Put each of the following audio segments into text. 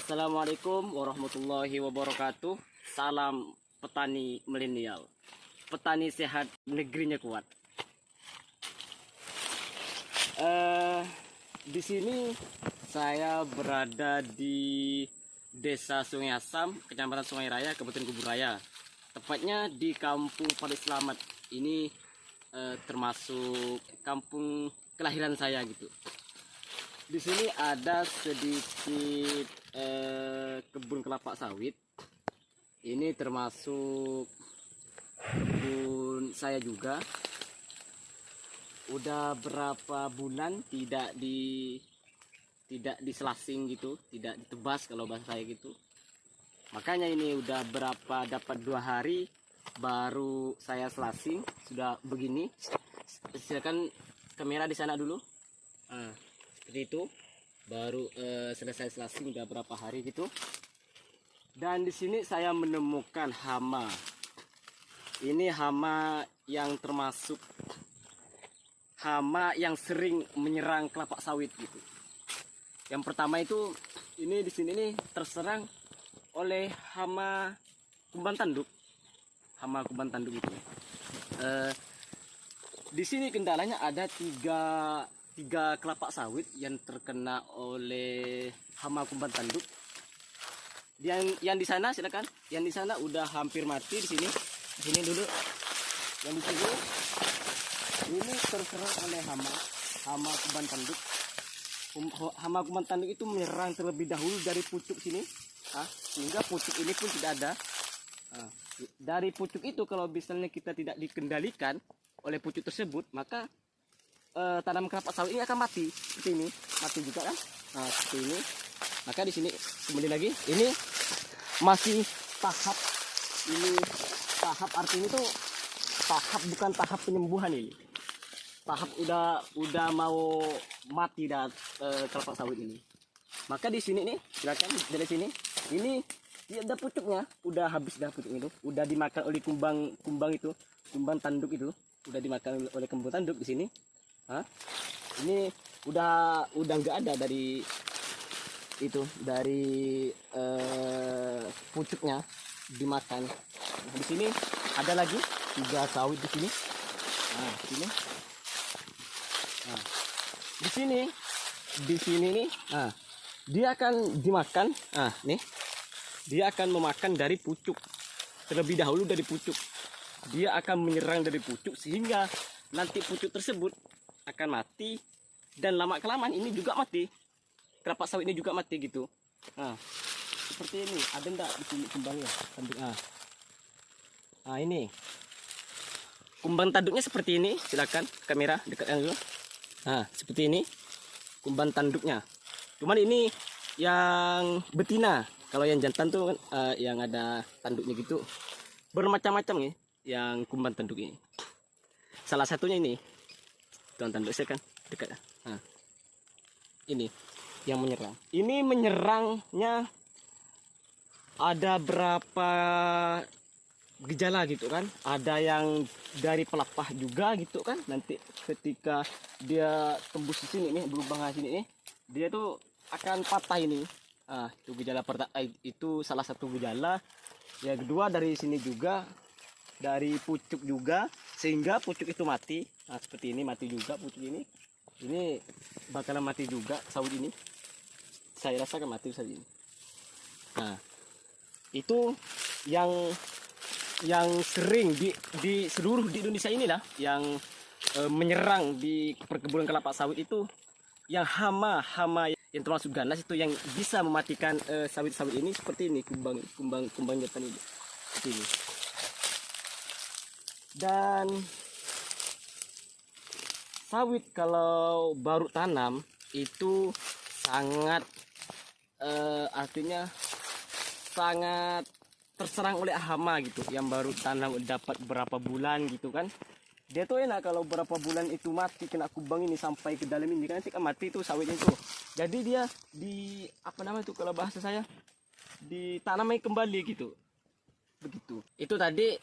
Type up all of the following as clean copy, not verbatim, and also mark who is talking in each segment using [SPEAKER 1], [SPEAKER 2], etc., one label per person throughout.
[SPEAKER 1] Assalamualaikum warahmatullahi wabarakatuh. Salam petani milenial. Petani sehat, negerinya kuat. Di sini saya berada di Desa Sungai Asam, Kecamatan Sungai Raya, Kabupaten Kubur Raya. Tepatnya di Kampung Paling Selamat. Ini termasuk kampung kelahiran saya gitu. Di sini ada sedikit kebun kelapa sawit. Ini termasuk kebun saya juga. Udah berapa bulan tidak diselasing gitu, tidak ditebas kalau bahasa saya gitu. Makanya ini udah dapat 2 hari baru saya selasing, sudah begini. Silakan kamera di sana dulu. Seperti itu, baru selesai selasing udah berapa hari gitu. Dan di sini saya menemukan hama. Ini hama yang termasuk hama yang sering menyerang kelapa sawit gitu. Yang pertama itu, ini di sini nih terserang oleh hama kumbang tanduk. Hama kumbang tanduk itu. Di sini kendalanya ada tiga kelapa sawit yang terkena oleh hama kumbang tanduk. Yang di sana silakan. Yang di sana udah hampir mati di sini. Di sini dulu. Yang di sini ini terserang oleh hama kumbang tanduk. Hama kumbang tanduk itu menyerang terlebih dahulu dari pucuk sini. Sehingga pucuk ini pun tidak ada. Dari pucuk itu kalau misalnya kita tidak dikendalikan oleh pucuk tersebut, maka tanaman kelapa sawit ini akan mati. Seperti ini, mati juga kan? Seperti ini. Maka di sini kemudian lagi, ini masih tahap. Ini tahap artinya itu tahap, bukan tahap penyembuhan ini. Tahap udah mau mati dah kelapa sawit ini. Maka di sini nih, silakan dari sini. Ini dia ada pucuknya, udah habis dah pucuk itu, udah dimakan oleh kumbang itu, kumbang tanduk itu, udah dimakan oleh kumbang tanduk di sini. Ini udah nggak ada dari itu, dari pucuknya dimakan. Di sini ada lagi 3 sawit di sini. Sini. Di sini nih. Dia akan dimakan. Nih. Dia akan memakan dari pucuk. Terlebih dahulu dari pucuk. Dia akan menyerang dari pucuk sehingga nanti pucuk tersebut akan mati, dan lama kelamaan ini juga mati. Kelapa sawit ini juga mati gitu. Seperti ini. Ada enggak di sini kumbangnya? Ini. Kumbang tanduknya seperti ini. Silakan kamera dekatkan dulu. Seperti ini kumbang tanduknya. Cuman ini yang betina. Kalau yang jantan tuh yang ada tanduknya gitu. Bermacam-macam nih yang kumbang tanduk ini. Salah satunya ini. Tuan tanduk saya kan dekat. Ini yang menyerang. Ini menyerangnya ada berapa gejala gitu kan. Ada yang dari pelepah juga gitu kan. Nanti ketika dia tembus di sini nih, berlubang di sini nih, dia tuh akan patah ini. Itu gejala pertama, itu salah satu gejala. Yang kedua dari sini juga, dari pucuk juga, sehingga pucuk itu mati. Seperti ini mati juga pucuk ini. Ini bakalan mati juga sawit ini. Saya rasa akan mati saja ini. Itu yang sering di seluruh di Indonesia ini lah, yang menyerang di perkebunan kelapa sawit itu, yang hama yang termasuk ganas itu, yang bisa mematikan sawit-sawit ini seperti ini, kumbang jantan ini seperti ini. Dan sawit kalau baru tanam itu sangat artinya sangat terserang oleh hama gitu. Yang baru tanam dapat berapa bulan gitu kan, dia tuh enak kalau berapa bulan itu mati kena kumbang ini sampai ke dalam ini kan, nanti kan mati tuh sawitnya itu. Jadi dia kalau bahasa saya ditanamai kembali gitu, begitu. Itu tadi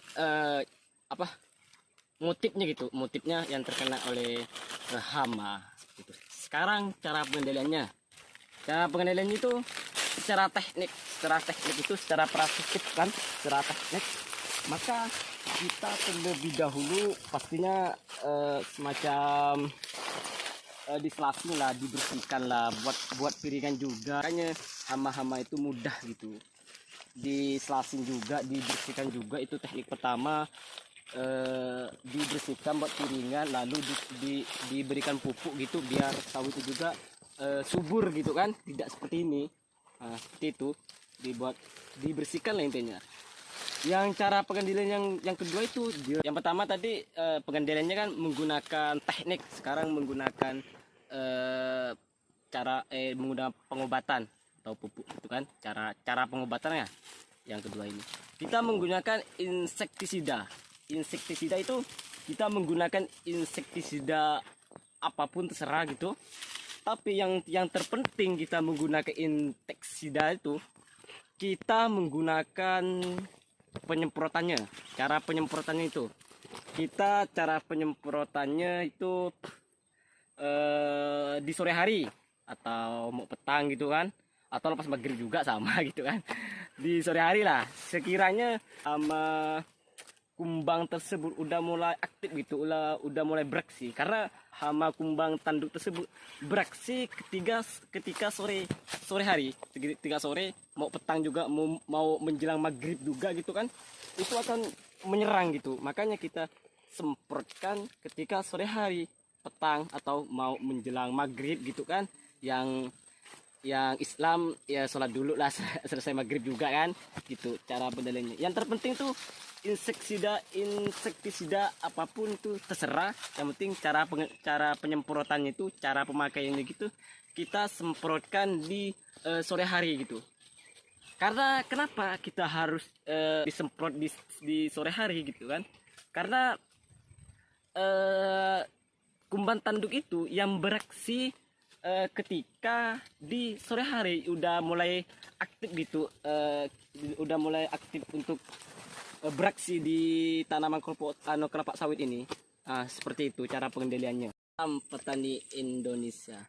[SPEAKER 1] motifnya gitu, motifnya yang terkena oleh hama gitu. Sekarang cara pengendaliannya. Cara pengendaliannya itu secara teknik itu secara praktik kan, secara teknik, maka kita terlebih dahulu pastinya semacam diselasing lah, dibersihkan lah, buat piringan juga. Makanya hama-hama itu mudah gitu. Diselasing juga, dibersihkan juga, itu teknik pertama. Dibersihkan buat piringan, lalu diberikan pupuk gitu biar sawit itu juga subur gitu kan, tidak seperti ini. Nah, seperti itu dibersihkan lah intinya. Yang cara pengendalian yang kedua itu, yang pertama tadi pengendaliannya kan menggunakan teknik, sekarang menggunakan menggunakan pengobatan atau pupuk itu kan, cara pengobatannya. Yang kedua ini kita menggunakan insektisida itu, kita menggunakan insektisida apapun terserah gitu, tapi yang terpenting kita menggunakan insektisida itu, kita menggunakan penyemprotannya. Cara penyemprotannya itu di sore hari atau mau petang gitu kan, atau lepas maghrib juga sama gitu kan. Di sore hari lah, sekiranya sama kumbang tersebut udah mulai aktif gitu, udah mulai beraksi, karena hama kumbang tanduk tersebut beraksi ketika sore hari, ketika sore mau petang juga, mau menjelang maghrib juga gitu kan, itu akan menyerang gitu. Makanya kita semprotkan ketika sore hari, petang, atau mau menjelang maghrib gitu kan. Yang Islam ya sholat dulu lah selesai maghrib juga kan gitu cara pengendaliannya. Yang terpenting tuh insektisida apapun itu terserah, yang penting cara penyemprotannya itu, cara pemakaiannya gitu, kita semprotkan di sore hari gitu. Karena kenapa kita harus disemprot di sore hari gitu kan, karena kumbang tanduk itu yang beraksi ketika di sore hari udah mulai aktif gitu, udah mulai aktif untuk beraksi di tanaman kelapa sawit ini. Nah, seperti itu cara pengendaliannya. Petani Indonesia,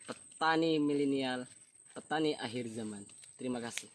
[SPEAKER 1] petani milenial, petani akhir zaman. Terima kasih.